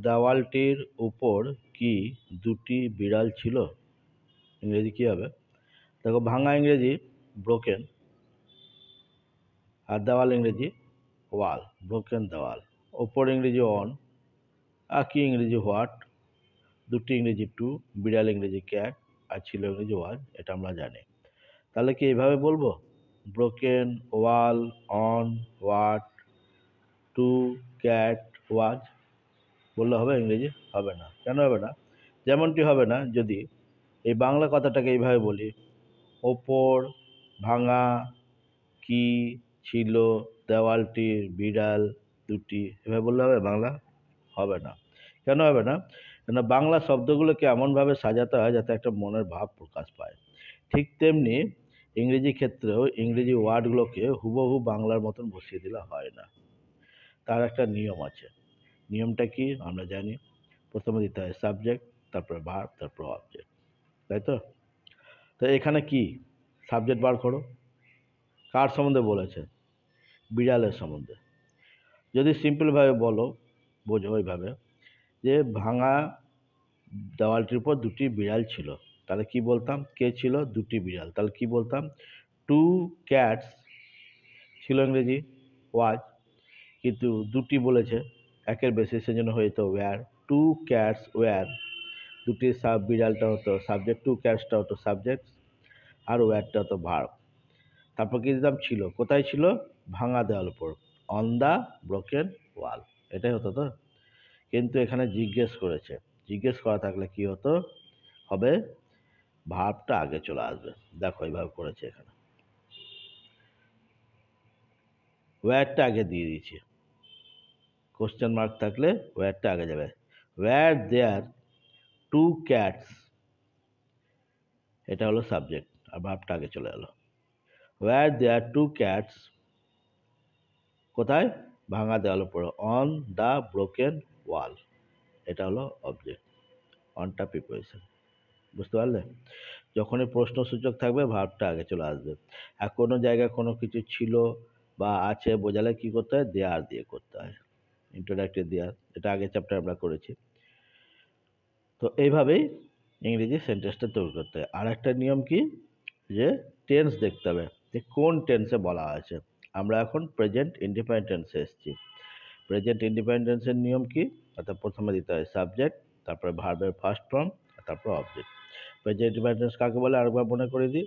দেওয়ালটির উপর কি দুটি বিড়াল ছিল? ইংরেজি কি হবে? দেখো, ভাঙা ইংরেজি ব্রোকেন, আর দেওয়াল ইংরেজি ওয়াল, ব্রোকেন দেওয়াল। ওপর ইংরেজি অন, আর কি ইংরেজি হোয়াট, দুটি ইংরেজি টু, বিড়াল ইংরেজি ক্যাট, আর ছিল ইংরেজি ওয়াজ। এটা আমরা জানি। তাহলে কি এইভাবে বলবো? Broken, wall, on, what, to, cat, was বললে হবে? ইংরেজি হবে না। কেন হবে না? যেমনটি হবে না যদি এই বাংলা কথাটাকে এইভাবে বলি, ওপর, ভাঙা, কি, ছিল, দেওয়ালটির, বিড়াল দুটি, এভাবে বললে হবে? বাংলা হবে না। কেন হবে না? কেন বাংলা শব্দগুলোকে এমনভাবে সাজাতে হয় যাতে একটা মনের ভাব প্রকাশ পায়। ঠিক তেমনি ইংরেজি ক্ষেত্রেও ইংরেজি ওয়ার্ডগুলোকে হুবহু বাংলার মতন বসিয়ে দিলে হয় না। তার একটা নিয়ম আছে। নিয়মটা কি আমরা জানি। প্রথমে দিতে হয় সাবজেক্ট, তারপরে ভার্ব, তারপর অবজেক্ট, তাই তো? তো এখানে কি সাবজেক্ট বার করো। কার সম্বন্ধে বলেছে? বিড়ালের সম্বন্ধে। যদি সিম্পলভাবে বলো, বোঝো ওইভাবে, যে ভাঙা দেওয়ালটির উপর দুটি বিড়াল ছিল, তাহলে কি বলতাম? কে ছিল? দুটি বিড়াল। তাহলে কি বলতাম? টু ক্যাটস ছিল ইংরেজি ওয়াজ, কিন্তু দুটি বলেছে, একের বেশি, সেজন্য হয়তো ওয়্যার। টু ক্যাটস ওয়্যার, দুটি বিড়ালটা হতো সাবজেক্ট, টু ক্যাটসটা হতো সাবজেক্ট, আর ওয়্যারটা হতো ভার্ব। তারপর কি দিতাম? ছিল। কোথায় ছিল? ভাঙা দেওয়াল উপর, অন দ্য ব্রোকেন ওয়াল। এটাই হতো তো। কিন্তু এখানে জিজ্ঞেস করেছে। জিজ্ঞেস করা থাকলে কি হতো? হবে ভার্বটা আগে চলে আসবে। দেখো এইভাবে করেছে এখানে, ওয়্যারটা আগে দিয়ে দিয়েছি। কোশ্চেন মার্ক থাকলে ওয়্যারটা আগে যাবে। ওয়্যার দেয়ার টু ক্যাটস, এটা হলো সাবজেক্ট, আর ভার্বটা আগে চলে এলো। ওয়্যার দেয়ার টু ক্যাটস, কোথায়? ভাঙা দেওয়াল উপরে, অন দ্য ব্রোকেন ওয়াল, এটা হলো অবজেক্ট। অনটা প্রিপোজিশন। বুঝতে পারলে? যখনই প্রশ্নসূচক থাকবে ভার্বটা আগে চলে আসবে। আর কোনো জায়গায় কোনো কিছু ছিল বা আছে বোঝালে কি করতে হয়? দেয়ার দিয়ে করতে হয়। ইন্ট্রোডাক্টরি দেয়ার, এটা আগের চ্যাপ্টার আমরা করেছি। তো এইভাবেই ইংরেজি সেন্টেন্সটা তৈরি করতে হয়। আর একটা নিয়ম কি, যে টেন্স দেখতে হবে, যে কোন টেন্সে বলা আছে। আমরা এখন প্রেজেন্ট ইন্ডিপেন্ডেন্ট টেন্সে এসেছি। প্রেজেন্ট ইন্ডিপেন্ডেন্সের নিয়ম কি? অর্থাৎ প্রথমে দিতে হয় সাবজেক্ট, তারপরে ভার্বের ফার্স্ট ফর্ম, তারপর অবজেক্ট। প্রেজেন্ট ইন্ডিপেন্ডেন্স কাকে বলে আরেকবার মনে করে দিই।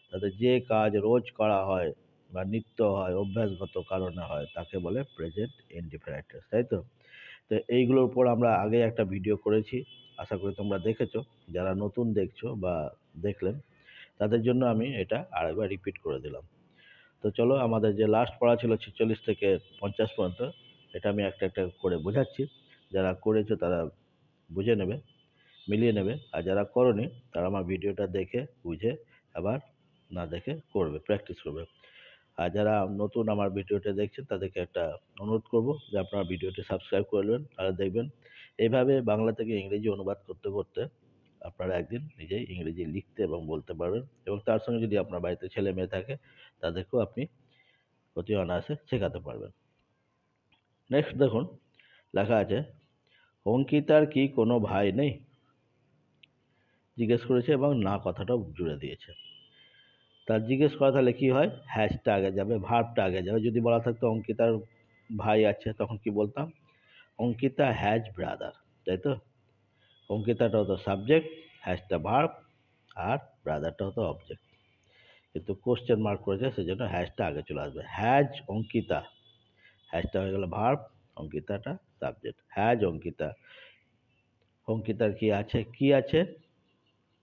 তাতে যে কাজ রোজ করা হয় বা নিত্য হয়, অভ্যাসগত কারণে হয়, তাকে বলে প্রেজেন্ট ইন্ডিপেন্ডেন্ট টেন্স, তাই তো? তো এইগুলোর উপর আমরা আগে একটা ভিডিও করেছি, আশা করি তোমরা দেখেছো। যারা নতুন দেখছো বা দেখলেন, তাদের জন্য আমি এটা আরেকবার রিপিট করে দিলাম। তো চলো, আমাদের যে লাস্ট পড়া ছিল 46 থেকে 50 পর্যন্ত, এটা আমি একটা একটা করে বোঝাচ্ছি। যারা করেছো তারা বুঝে নেবে, মিলিয়ে নেবে, আর যারা করনি তারা আমার ভিডিওটা দেখে বুঝে আবার না দেখে করবে, প্র্যাকটিস করবে। আর যারা নতুন আমার ভিডিওটা দেখছেন তাদেরকে একটা অনুরোধ করব যে আপনারা ভিডিওটি সাবস্ক্রাইব করবেন, আর দেখবেন এইভাবে বাংলা থেকে ইংরেজি অনুবাদ করতে করতে আপনারা একদিন নিজেই ইংরেজি লিখতে এবং বলতে পারবেন, এবং তার সঙ্গে যদি আপনার বাড়িতে ছেলে মেয়ে থাকে তাদেরকেও আপনি অতি অনায়াসে শেখাতে পারবেন। নেক্সট দেখুন, লেখা আছে, অঙ্কিতার কি কোনো ভাই নেই? জিজ্ঞেস করেছে এবং না কথাটাও জুড়ে দিয়েছে। তার জিজ্ঞেস করা তাহলে কি হয়? হ্যাজটা আগে যাবে, ভার্বটা আগে যাবে। যদি বলা থাকতো অঙ্কিতার ভাই আছে, তখন কি বলতাম? অঙ্কিতা হ্যাজ ব্রাদার, তাই তো? অঙ্কিতাটা হতো সাবজেক্ট, হ্যাজটা ভার্ব, আর ব্রাদারটা হতো অবজেক্ট। কিন্তু কোশ্চেন মার্ক করেছে, সেজন্য হ্যাজটা আগে চলে আসবে। হ্যাজ অঙ্কিতা, হ্যাজটা হয়ে গেল ভার্ব, অঙ্কিতাটা সাবজেক্ট। হ্যাজ অঙ্কিতা, অঙ্কিতার কি আছে? কি আছে?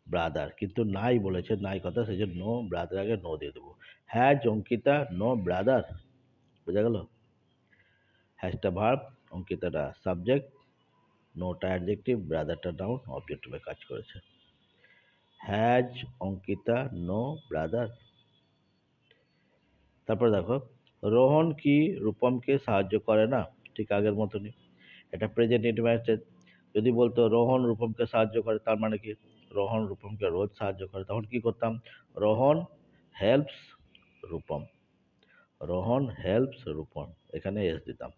ব্রাদার। কিন্তু নাই বলেছে, নাই কথা, সেই জন্য নো ব্রাদার আগে নো দিয়ে দেবো। হ্যাজ অঙ্কিতা নো ব্রাদার, বোঝা গেল? হ্যাজটা ভার্ব, অঙ্কিতাটা সাবজেক্ট, নোটা অ্যাডজেক্টিভ, ব্রাদারটা নাউন, অবজেক্টিভে কাজ করেছে। Has Ankita no brother. তারপর দেখো, রোহন কি রূপমকে সাহায্য করে না? ঠিক আগের মতনই, এটা প্রেজেন্ট ইন্ডিপেন্ডেন্ট। যদি বলতো রোহন রূপমকে সাহায্য করে, তার মানে কি? রোহন রূপমকে রোজ সাহায্য করে, তখন কি করতাম? রোহন হেল্পস রূপম, রোহন হেল্পস রূপম, এখানে এস দিতাম।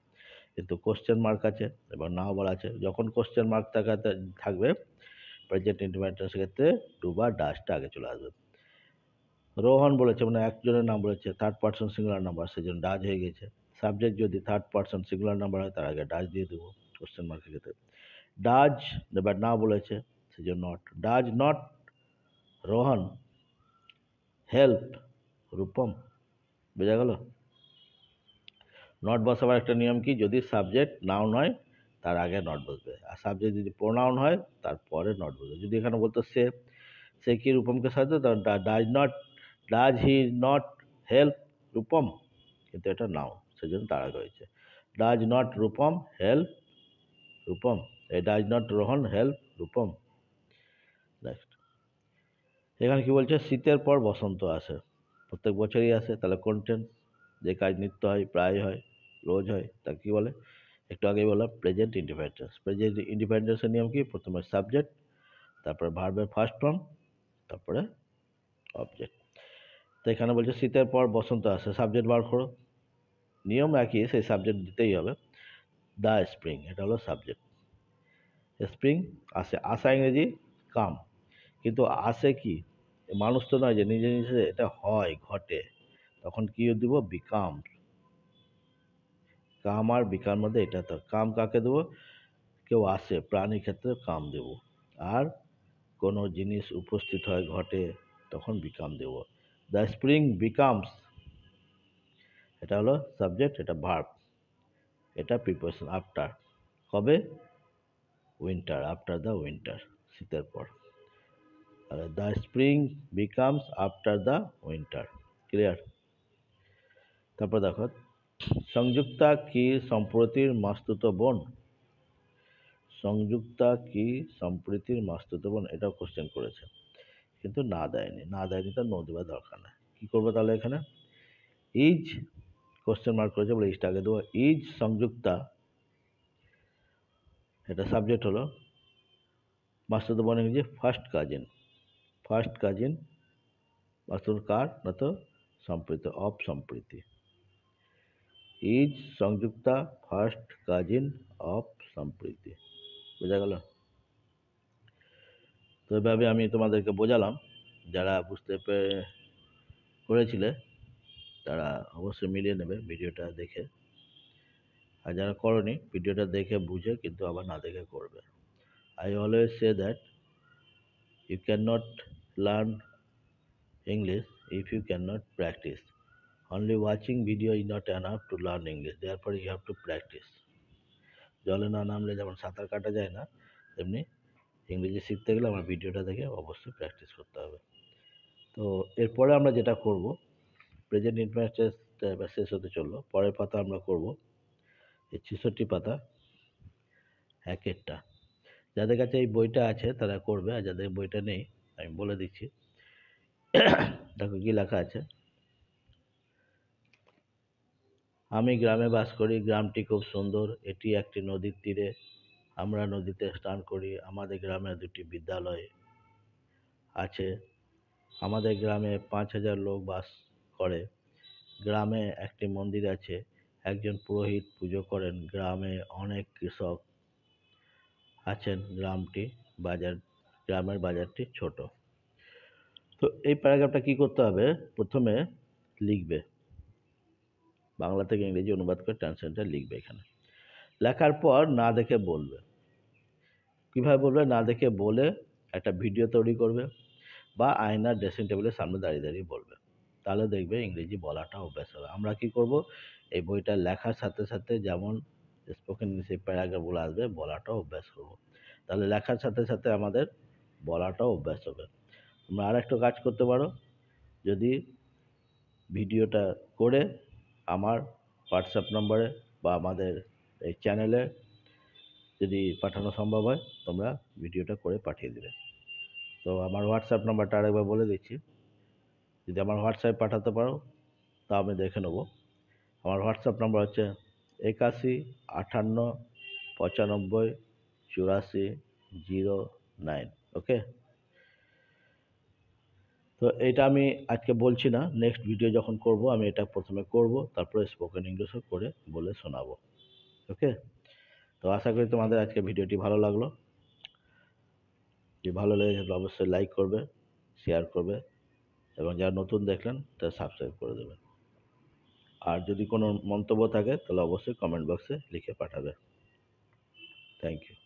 কিন্তু কোশ্চেন মার্ক আছে এবং নাও বলা আছে। যখন কোশ্চেন মার্ক থাকবে প্রেজেন্ট ইনডিফিনিট টেন্সের ক্ষেত্রে টু বা ডাজটা আগে চলে আসবে। রোহন বলেছে মানে একজনের নাম বলেছে, থার্ড পারসন সিঙ্গুলার নাম্বার, সেজন্য ডাজ হয়ে গেছে। সাবজেক্ট যদি থার্ড পারসন সিঙ্গুলার নাম্বার হয় তার আগে ডাজ দিয়ে দেবো কোশ্চেন মার্কের ক্ষেত্রে। ডাজ এবার না বলেছে সেজন্য not. Does not Rohan help Rupam, বোঝা গেল? নট বসাবার একটা নিয়ম কি, যদি সাবজেক্ট নাউন হয় তার আগে নট বসবে, আর সাবজেক্ট যদি প্রোনাউন হয় তারপরে নট বসবে। যদি এখানে বলতো সে কি রূপমকে সাহায্য, does he not help Rupam, কিন্তু এটা নাউন সেজন্য তার আগে হয়েছে। Does not Rupam help Rupam, does not Rohan help Rupam. Next, এখানে কি বলছে, শীতের পর বসন্ত আসে, প্রত্যেক বছরই আসে, তাহলে কোন টেন্স? যে কাজ নিত্য হয়, প্রায় হয়, রোজ হয়, তাকে কি বলে? একটু আগেই বললাম present indefinite tense. Present indefinite টেন্সের নিয়ম কি, প্রথমে সাবজেক্ট, তারপরে ভার্বের ফার্স্ট ফর্ম, তারপরে অবজেক্ট। তো এখানে বলছে শীতের পর বসন্ত আসে, সাবজেক্ট বার করো, নিয়ম একই, সেই সাবজেক্ট দিতেই হবে। দ্য স্প্রিং, এটা হলো সাবজেক্ট। স্প্রিং আসে, আসা ইংরেজি কাম, কিন্তু আসে কি, মানুষ তো নয় যে নিজে নিজে এটা হয়, ঘটে, তখন কি দিব, বিকাম। কাম আর বিকার মধ্যে এটা তো, কাম কাকে দেবো, কেউ আসে, প্রাণীর ক্ষেত্রে কাম দেব, আর কোনো জিনিস উপস্থিত হয়, ঘটে, তখন বিকাম দেব। দ্য স্প্রিং বিকামস, এটা হলো সাবজেক্ট, এটা ভার্ব, এটা প্রিপোজিশন আফটার, কবে, উইন্টার, আফটার দ্য উইন্টার, শীতের পর। The spring becomes after the winter, clear? তারপর দেখো, সংযুক্তা কি সম্প্রতির মাস্তুতো বোন? সংযুক্তা কি সম্প্রীতির মাস্তুতো বোন, এটাও কোশ্চেন করেছে, কিন্তু না দেয়নি, তার নো দেওয়ার দরকার নেই। কি করবো তাহলে এখানে, ইজ, কোশ্চেন মার্ক করেছে বলে ইজটা আগে দেবো। ইজ সংযুক্তা, এটা সাবজেক্ট হলো, মাস্তুতো বোন ইংরেজি ফার্স্ট কাজিন, ফার্স্ট কাজিন মাস্তুতো কার না, তো সম্প্রীতি, অফ সম্প্রীতি। Is Sanjukta first cousin of সম্প্রীতি, বোঝা গেল? তো এভাবে আমি তোমাদেরকে বোঝালাম, যারা বুঝতে করেছিলে তারা অবশ্যই মিলিয়ে নেবে ভিডিওটা দেখে, আর যারা করনি ভিডিওটা দেখে বুঝে কিন্তু আবার না দেখে করবে। I always say that you cannot learn English if you cannot practice. Only watching video is not enough to learn English. Therefore, you have to practice. জলে না নামলে যেমন সাঁতার কাটা যায় না, তেমনি ইংরেজি শিখতে গেলে আমার ভিডিওটা দেখে অবশ্যই প্র্যাকটিস করতে হবে। তো এরপরে আমরা যেটা করব, প্রেজেন্ট ইনডিফিনিট টেন্সটা এবার শেষ হতে চললো, পরের পাতা আমরা করব এই 66 পাতা এক একটা। যাদের কাছে এই বইটা আছে তারা করবে, আর যাদের বইটা নেই আমি বলে দিচ্ছি। দেখো কি লেখা আছে, আমি গ্রামে বাস করি, গ্রামটি খুব সুন্দর, এটি একটি নদীর তীরে, আমরা নদীতে স্নান করি, আমাদের গ্রামে দুটি বিদ্যালয় আছে, আমাদের গ্রামে 5,000 লোক বাস করে, গ্রামে একটি মন্দির আছে, একজন পুরোহিত পুজো করেন, গ্রামে অনেক কৃষক আছেন, গ্রামের বাজারটি ছোট। তো এই প্যারাগ্রাফটা কি করতে হবে, প্রথমে লিখবে, বাংলা থেকে ইংরেজি অনুবাদ করে ট্রান্সলেটটা লিখবে এখানে। লেখার পর না দেখে বলবে। কিভাবে বলবে, না দেখে বলে একটা ভিডিও তৈরি করবে, বা আয়নার ড্রেসিং টেবিলের সামনে দাঁড়িয়ে দাঁড়িয়ে বলবে, তাহলে দেখবে ইংরেজি বলাটা অভ্যাস হবে। আমরা কি করব, এই বইটা লেখার সাথে সাথে যেমন স্পোকেন ইংলিশে প্যারাগ্রাফগুলো আসবে, বলাটাও অভ্যাস করব, তাহলে লেখার সাথে সাথে আমাদের বলাটাও অভ্যাস হবে। তোমরা আর একটা কাজ করতে পারো, যদি ভিডিওটা করে আমার হোয়াটসঅ্যাপ নম্বরে বা আমাদের এই চ্যানেলে যদি পাঠানো সম্ভব হয়, তোমরা ভিডিওটা করে পাঠিয়ে দেবে। তো আমার হোয়াটসঅ্যাপ নাম্বারটা আরেকবার বলে দিচ্ছি, যদি আমার হোয়াটসঅ্যাপে পাঠাতে পারো তা আমি দেখে নেব। আমার হোয়াটসঅ্যাপ নাম্বার হচ্ছে 81 98 95 84 09। ওকে, তো এটা আমি আজকে বলছি না, নেক্সট ভিডিও যখন করব আমি এটা প্রথমে করব, তারপরে স্পোকেন ইংলিশও করে বলে শোনাবো। ওকে, তো আশা করি তোমাদের আজকে ভিডিওটি ভালো লাগলো। যদি ভালো লেগে থাকলে অবশ্যই লাইক করবে, শেয়ার করবে এবং যারা নতুন দেখলেন তারা সাবস্ক্রাইব করে দেবে। আর যদি কোনো মন্তব্য থাকে তাহলে অবশ্যই কমেন্ট বক্সে লিখে পাঠাবে। Thank you.